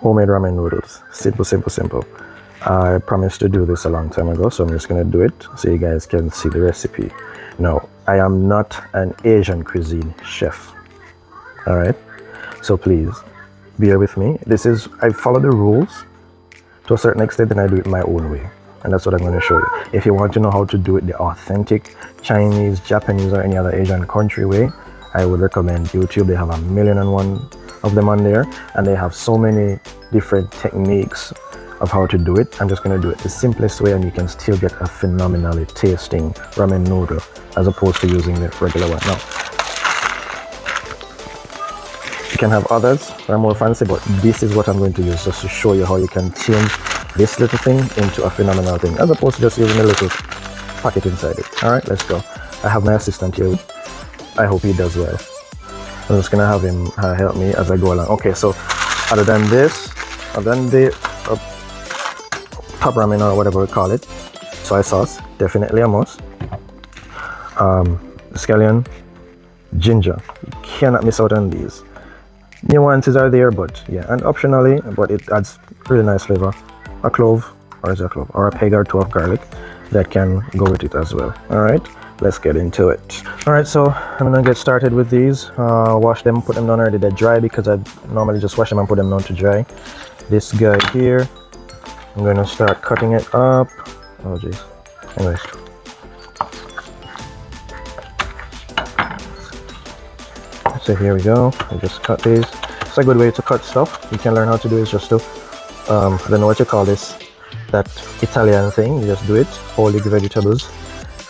Homemade ramen noodles. Simple, simple, simple. I promised to do this a long time ago, so I'm just gonna do it so you guys can see the recipe. Now, I am not an Asian cuisine chef. All right, so please bear with me. I follow the rules to a certain extent, and I do it my own way. And that's what I'm going to show you. If you want to know how to do it the authentic Chinese, Japanese, or any other Asian country way, I would recommend YouTube. They have 1,000,001 of them on there, and they have so many different techniques of how to do it. I'm just going to do it the simplest way, and you can still get a phenomenally tasting ramen noodle as opposed to using the regular one. Now, you can have others that are more fancy, but this is what I'm going to use just to show you how you can change this little thing into a phenomenal thing as opposed to just using a little packet inside it. All right, let's go. I have my assistant here. I hope he does well. I'm just gonna have him help me as I go along. Okay, so other than this, other than the top ramen or whatever we call it, soy sauce, definitely a must. Scallion, ginger, you cannot miss out on these. Nuances are there, but yeah, and optionally, but it adds really nice flavor. A clove, or is it a clove, or a peg or two of garlic that can go with it as well. All right, let's get into it. All right, so I'm gonna get started with these. Wash them, put them down already. They're dry because I normally just wash them and put them down to dry. This guy here, I'm gonna start cutting it up. Oh jeez. Anyways. So here we go. I just cut these. It's a good way to cut stuff. You can learn how to do it just to I don't know what you call this, that Italian thing. You just do it, hold the vegetables.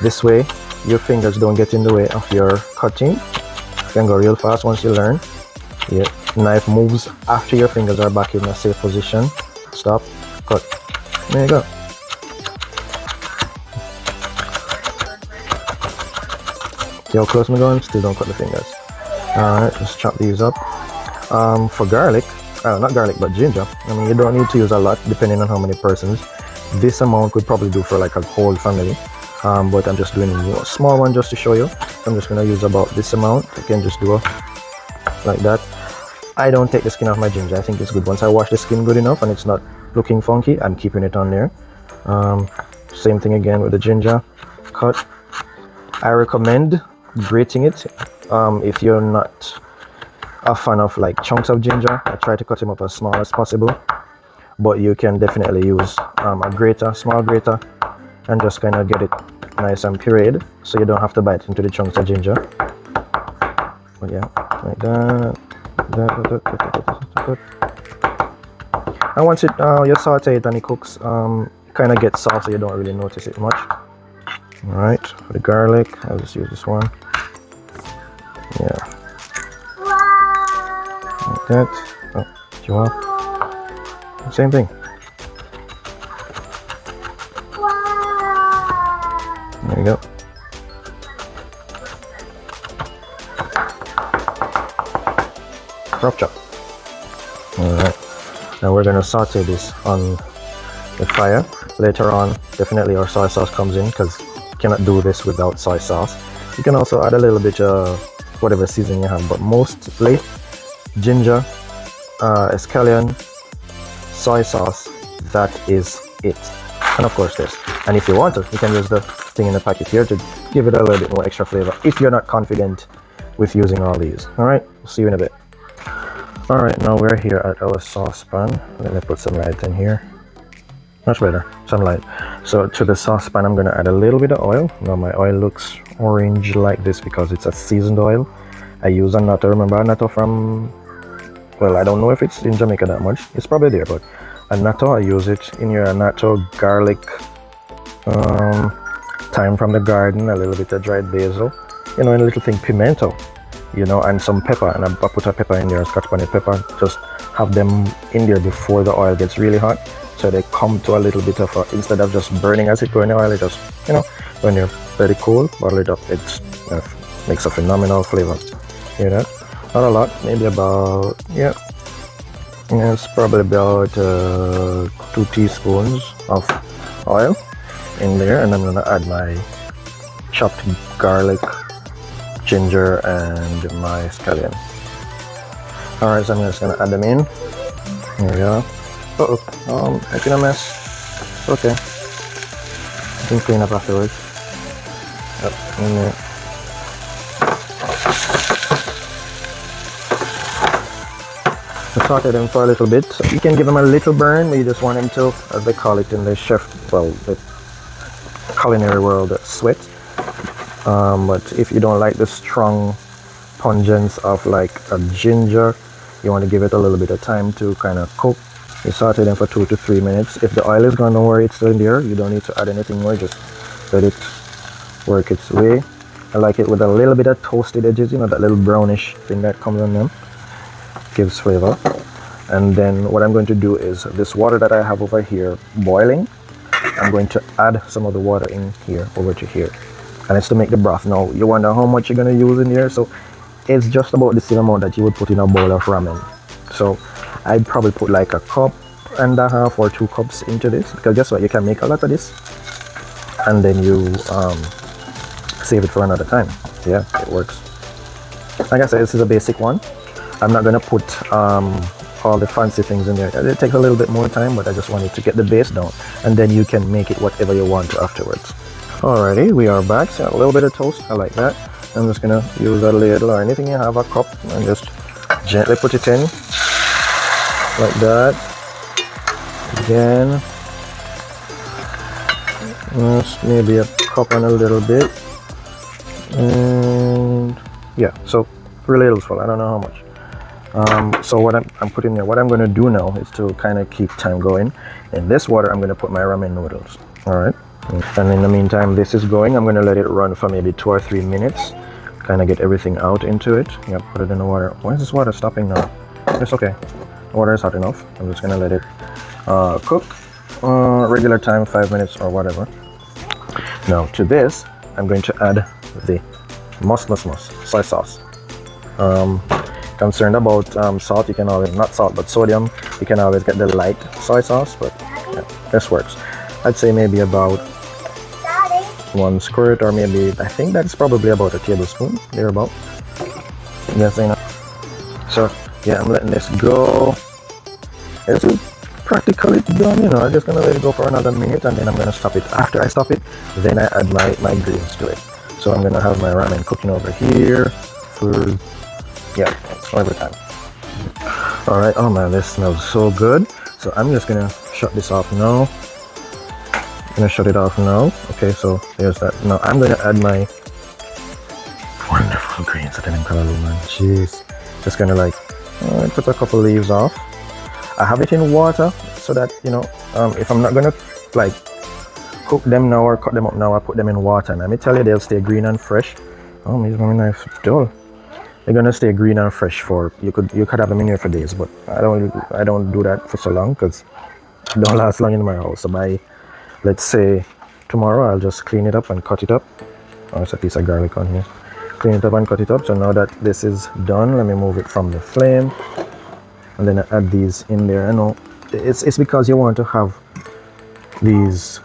This way, your fingers don't get in the way of your cutting. You can go real fast once you learn. Your knife moves after your fingers are back in a safe position. Stop, cut. There you go. See how close I'm going? Still don't cut the fingers. Alright, let's chop these up. For garlic, not garlic but ginger, I mean you don't need to use a lot depending on how many persons. This amount could probably do for like a whole family, but I'm just doing a small one just to show you. I'm just going to use about this amount. You can just do like that. I don't take the skin off my ginger. I think it's good. Once I wash the skin good enough and it's not looking funky, I'm keeping it on there. Same thing again with the ginger. Cut. I recommend grating it if you're not a fan of like chunks of ginger. I try to cut them up as small as possible, but you can definitely use a grater, small grater, and just kind of get it nice and pureed so you don't have to bite into the chunks of ginger. But yeah, like that. And once you saute it and it cooks, kind of gets soft so you don't really notice it much. Alright, for the garlic, I'll just use this one. Yeah. Like that. Oh, do you want? Same thing. There you go. Rough chop. Alright. Now we're going to saute this on the fire. Later on, definitely our soy sauce comes in because you cannot do this without soy sauce. You can also add a little bit of whatever seasoning you have, but mostly ginger, scallion, soy sauce, that is it. And of course this. And if you want to, you can use the thing in the packet here to give it a little bit more extra flavor if you're not confident with using all these. Alright, we'll see you in a bit. Alright, now we're here at our saucepan. Let me put some light in here. Much better, some light. So to the saucepan, I'm going to add a little bit of oil. Now my oil looks orange like this because it's a seasoned oil. I use a natto. Remember a natto from, well, I don't know if it's in Jamaica that much. It's probably there, but a natto, I use it in your natto, garlic, thyme from the garden, a little bit of dried basil, you know, and a little thing, pimento, you know, and some pepper. And I put a pepper in there, Scotch bonnet pepper. Just have them in there before the oil gets really hot. So they come to a little bit of a, instead of just burning as it goes in the oil, it just, you know, when you're very cool, bottle it up, it makes a phenomenal flavor. Hear that? Not a lot, maybe about, yeah, it's probably about 2 teaspoons of oil in there. And I'm going to add my chopped garlic, ginger, and my scallion. Alright, so I'm just going to add them in. There we go. Making a mess. Okay. You can clean up afterwards. Yep, in there. Sauteed them for a little bit. So you can give them a little burn, but you just want them to, as they call it in the the culinary world, sweat. But if you don't like the strong pungence of like a ginger, you want to give it a little bit of time to kind of cook. You saute them for 2 to 3 minutes. If the oil is gone, don't worry, it's still in there. You don't need to add anything more. Just let it work its way. I like it with a little bit of toasted edges, you know, that little brownish thing that comes on them. Gives flavor. And then what I'm going to do is this water that I have over here boiling, I'm going to add some of the water in here over to here, and it's to make the broth. Now you wonder how much you're going to use in here, so it's just about the same amount that you would put in a bowl of ramen. So I'd probably put like 1.5 cups or 2 cups into this, because guess what, you can make a lot of this and then you save it for another time. Yeah, it works. Like I said, this is a basic one. I'm not going to put all the fancy things in there. It takes a little bit more time, but I just wanted to get the base down, and then you can make it whatever you want to afterwards. Alrighty, we are back. So a little bit of toast, I like that. I'm just going to use a ladle or anything you have, a cup, and just gently put it in like that. Again, just maybe a cup and a little bit, and yeah, so 3 ladles full. I don't know how much. So what I'm putting there, what I'm going to do now is to kind of keep time going. In this water, I'm going to put my ramen noodles. All right. And in the meantime, this is going. I'm going to let it run for maybe 2 or 3 minutes. Kind of get everything out into it. Yeah, put it in the water. Why is this water stopping now? It's okay. The water is hot enough. I'm just going to let it cook. Regular time, 5 minutes or whatever. Now to this, I'm going to add the soy sauce. Concerned about salt, you can always, not salt but sodium, you can always get the light soy sauce, but yeah, this works. I'd say maybe about 1 squirt, or maybe, I think that's probably about a tablespoon, thereabout. Yes, I know. So yeah, I'm letting this go. It's practically done, you know. I'm just gonna let it go for another minute, and then I'm gonna stop it. After I stop it, then I add my greens to it. So I'm gonna have my ramen cooking over here for, yeah, every time. All right. Oh man, this smells so good. So I'm just gonna shut this off now. I'm gonna shut it off now. Okay, so there's that. Now I'm gonna add my wonderful greens that I'm calling, man. Jeez. Just gonna like put a couple leaves off. I have it in water so that, you know, if I'm not gonna like cook them now or cut them up now, I put them in water, and let me tell you, they'll stay green and fresh. Oh, these are nice. Dull. They're gonna stay green and fresh for, you could have them in here for days, but I don't do that for so long, because it don't last long in my house. So by, let's say, tomorrow, I'll just clean it up and cut it up. Oh, it's a piece of garlic on here. Clean it up and cut it up. So now that this is done, let me move it from the flame, and then I add these in there. I know it's because you want to have these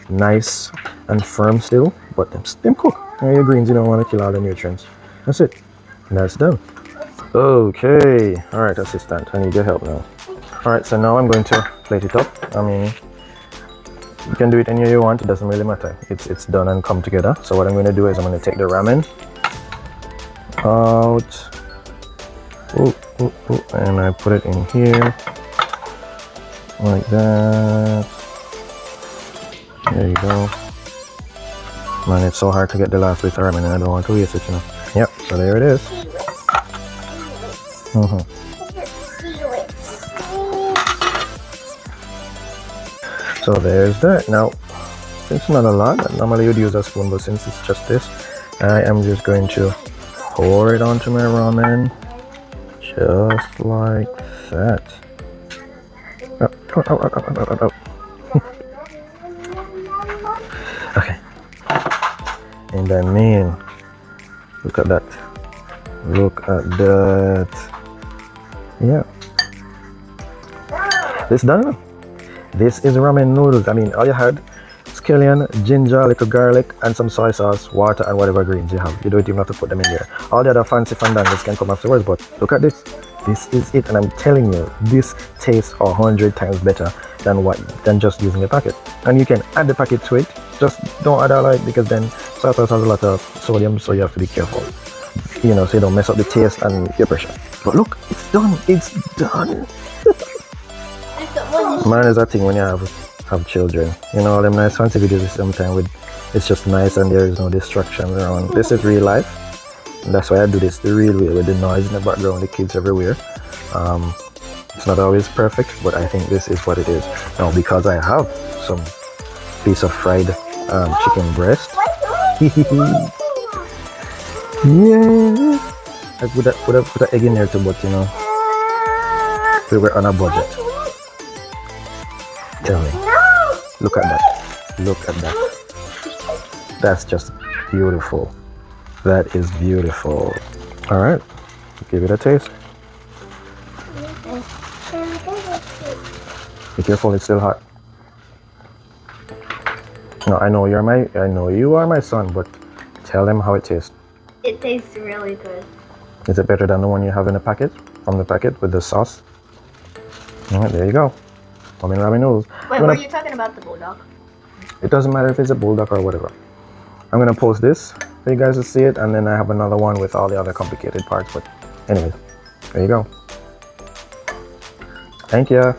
nice and firm still, but them cook. And your greens, you don't want to kill all the nutrients. That's it. And that's done. Okay. All right, assistant, I need your help now. All right, so now I'm going to plate it up. I mean, you can do it any way you want. It doesn't really matter. It's done and come together. So what I'm going to do is I'm going to take the ramen out. And I put it in here like that. There you go. Man, it's so hard to get the last bit of ramen, and I don't want to waste it, you know. Yep, so there it is. So there's that. Now, it's not a lot. Normally you'd use a spoon, but since it's just this, I am just going to pour it onto my ramen. Just like that. Oh. Okay. And I mean, look at that. Look at that. Yeah. This done. This is ramen noodles. I mean, all you had, scallion, ginger, little garlic, and some soy sauce, water, and whatever greens you have. You don't even have to put them in there. All the other fancy fandangos can come afterwards, but look at this. This is it, and I'm telling you, this tastes 100 times better than just using a packet. And you can add the packet to it. Just don't add a lot because then soy sauce has a lot of sodium, so you have to be careful. You know, so you don't mess up the taste and your pressure. But look, it's done. It's done. Man, is that thing when you have children. You know, all them nice fancy videos sometimes with it's just nice and there is no distractions around. This is real life. And that's why I do this the real way with the noise in the background, the kids everywhere. It's not always perfect, but I think this is what it is. Now, because I have some piece of fried chicken breast. Yeah. I would have put an egg in there too, but you know, we were on a budget. Tell me. Look at that. Look at that. That's just beautiful. That is beautiful. All right, give it a taste. Be careful, it's still hot. No, I know you are my son, but tell them how it tastes. It tastes really good. Is it better than the one you have in the packet, from the packet with the sauce? All right, there you go. Ramen Noodles. Wait, were you talking about the bulldog? It doesn't matter if it's a bulldog or whatever. I'm gonna post this for you guys to see it, and then I have another one with all the other complicated parts. But anyways, there you go. Thank you.